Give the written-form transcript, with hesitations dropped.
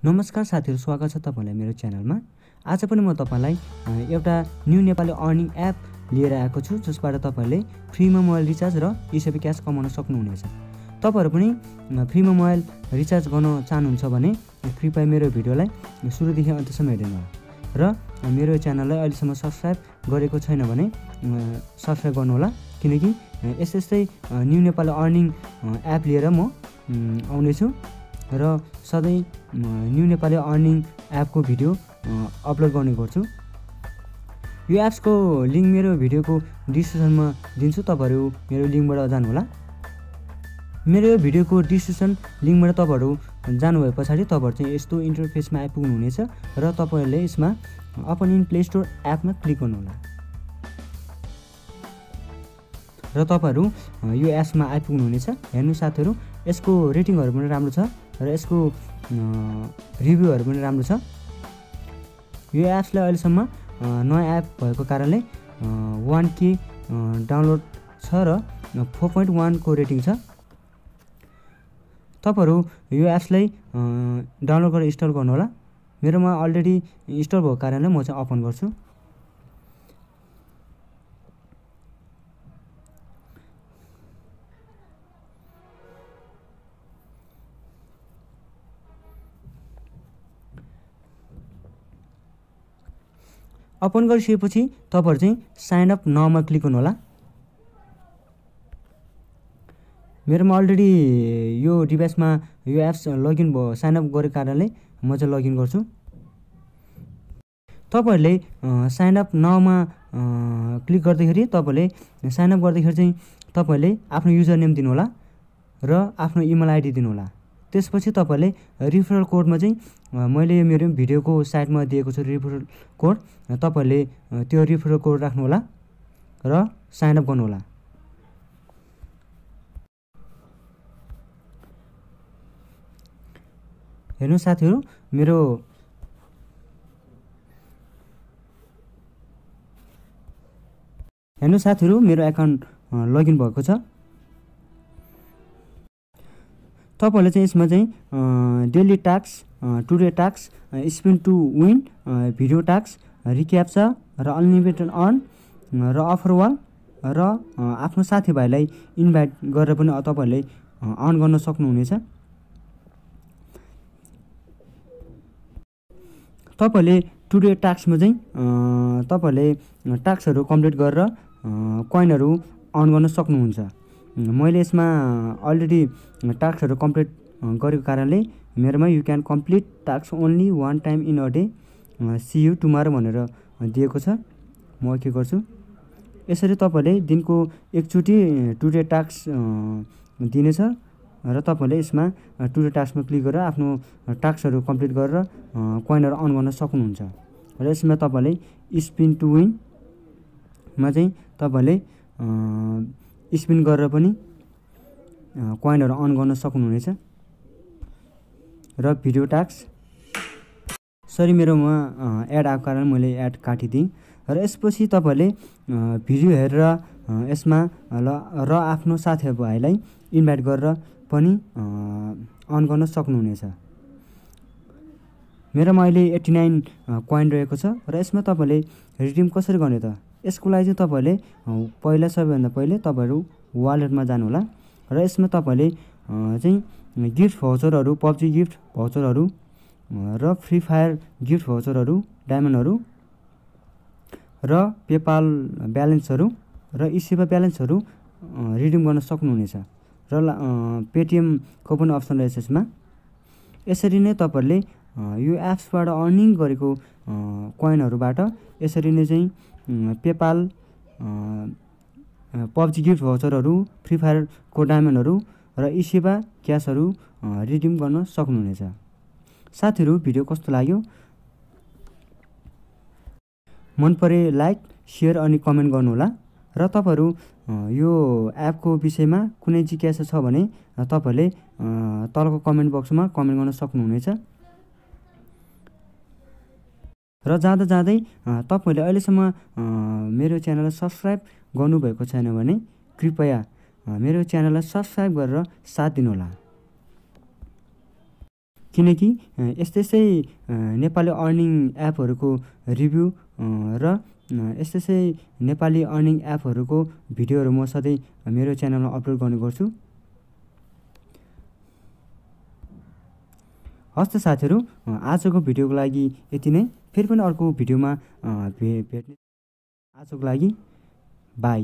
नमस्कार साथीहरु, स्वागत छ तपाईलाई मेरो च्यानलमा। आज पनि म तपाईलाई एउटा न्यू नेपाली अर्निङ एप लिएर आएको छु, जसबाट तपाईले फ्रीमा मोबाइल रिचार्ज र esewa क्याश कमाउन सक्नुहुनेछ। तपाईहरु पनि फ्रीमा मोबाइल रिचार्ज गर्न चाहनुहुन्छ भने कृपया मेरो भिडियोलाई सुरुदेखि अन्त्यसम्म हेर्नुहोला र मेरो च्यानललाई अहिलेसम्म सब्स्क्राइब गरेको छैन भने सब्स्क्राइब गर्नुहोला, किनकि यस्तै न्यू नेपाली अर्निङ एप लिएर म आउने छु र सधैँ न्यू नेपाली अर्निङ एपको भिडियो अपलोड गर्ने गर्छु। यो एप्सको लिंक मेरो भिडियोको डिस्क्रिप्सनमा दिन्छु, तपाईहरु मेरो लिंकबाट जानुहोला। मेरो यो भिडियोको डिस्क्रिप्सन लिंकबाट तपाईहरु जानुभए पछाडी तपाईहरु चाहिँ यस्तो इन्टरफेसमा आइपुग्नु हुनेछ र तपाईहरुले यसमा ओपन इन प्ले स्टोर एपमा क्लिक गर्नुहोला र तपाईहरु यो एप्समा आइपुग्नु हुनेछ। हेर्नु साथीहरु, यसको रेटिङहरु पनि राम्रो छ र यसको रिभ्यूहरु पनि राम्रो छ। यो एप्सलाई अहिलेसम्म नयाँ एप भएको कारणले 1K डाउनलोड छ र 4.1 को रेटिङ छ। तपाईहरु यो एप्सलाई डाउनलोड गरेर इन्स्टल गर्नुहोला। मेरोमा अलरेडी इन्स्टल भएको कारणले म चाहिँ ओपन गर्छु। ओपन गरिसकेपछि तपाईहरु चाहिँ साइन अप नाउमा क्लिक गर्नुहोला। मेरोमा अलरेडी यो डिभाइसमा यो एप्स लगइन भयो, साइन अप गरेको कारणले म चाहिँ लगइन गर्छु। तपाईहरुले साइन अप नाउमा क्लिक गर्दाखेरि तपाईले साइन अप गर्दाखेरि चाहिँ तपाईले आफ्नो युजर नेम दिनुहोला र आफ्नो इमेल आइडी दिनुहोला। त्यसपछि तपाईले रिफरल कोडमा चाहिँ मैले मेरो भिडियोको साइडमा दिएको छु रिफरल कोड, तपाईले त्यो रिफरल कोड राख्नु होला र साइन अप गर्नु होला। हेर्नु साथीहरु, मेरो एकाउन्ट लगइन भएको छ। तपाईहरुले चाहिँ यसमा चाहिँ daily task, today task, spin to win, video task, recaptcha र अनलिमिटेड अर्न र अफर वाल र आफ्नो साथीभाइलाई इन्भाइट गरेर पनि तपाईहरुले अर्न गर्न सक्नुहुनेछ। तपाईहरुले टुडे टास्कमा चाहिँ तपाईहरुले टास्कहरु कम्प्लिट गरेर कोइनहरु अर्न गर्न सक्नुहुन्छ। मैले यसमा अलरेडी टास्कहरु कम्प्लिट गरेको कारणले मेरोमा you can complete task only one time in a day, see you tomorrow भनेर दिएको छ। म के गर्छु, यसरी तपाईले दिनको एकचोटी टुडे टास्क दिनेछ र तपाईले यसमा टुडे टास्कमा क्लिक गरेर आफ्नो टास्कहरु कम्प्लिट गरेर कोइनहरु अर्न गर्न सक्नुहुन्छ। र यसमा तपाईले स्पिन टु विन मा चाहिँ तपाईले स्पिन गरेर पनि कोइनहरु अर्न गर्न सक्नुहुनेछ। र भिडियो टास्क, सरी मेरोमा एड आएको कारण मैले एड काटिदिएँ। र यसपछि तपाईले भिडियो हेरेर यसमा र आफ्नो साथीभाइलाई इन्भाइट गरेर पनि अर्न गर्न सक्नुहुनेछ। मेरोमा अहिले 89 कोइन रहेको छ र यसमा तपाईले रिडिम कसरी गर्ने त? यसको लागि चाहिँ तपाईले सबैभन्दा पहिले तपाईहरु वालेटमा जानु होला र यसमा तपाईले चाहिँ गिफ्ट भाउचरहरु, पबजी गिफ्ट भाउचरहरु र फ्रीफायर गिफ्ट भाउचरहरु, डायमन्डहरु र पेपाल ब्यालेन्सहरु र esewa ब्यालेन्सहरु रिडिम गर्न सक्नुहुनेछ र पेटीएम को पनि अप्सन रहेछ यसमा। यसरी नै तपाईहरुले यो एप्सबाट अर्निङ गरेको कोइनहरुबाट यसरी नै चाहिँ पेपाल, पबजी गिफ्ट भाउचरहरु, फ्रीफायर को डायमन्डहरु र esewa क्याशहरु रिडिम गर्न सक्नुहुनेछ। साथीहरु, भिडियो कस्तो लाग्यो? मन परे लाइक, शेयर अनि कमेन्ट गर्नुहोला र तपाईहरु यो एपको विषयमा कुनै जिज्ञासा छ भने तपाईहरुले तलको कमेन्ट बक्समा कमेन्ट गर्न सक्नुहुनेछ। र जाँदै तपाईहरुले अहिलेसम्म मेरो च्यानललाई सब्स्क्राइब गर्नुभएको छैन भने कृपया मेरो च्यानललाई सब्स्क्राइब गरेर साथ दिनुहोला, किनकि यस्तै नेपाली अर्निङ एपहरूको रिभ्यू र यस्तै नेपाली अर्निङ एपहरूको भिडियोहरू म सधैँ मेरो च्यानलमा अपलोड गर्ने गर्छु। हस् त साथीहरू, आजको भिडियोको लागि यति नै। फेरि पनि अर्को भिडियोमा भेट्ने। आजको लागि बाई।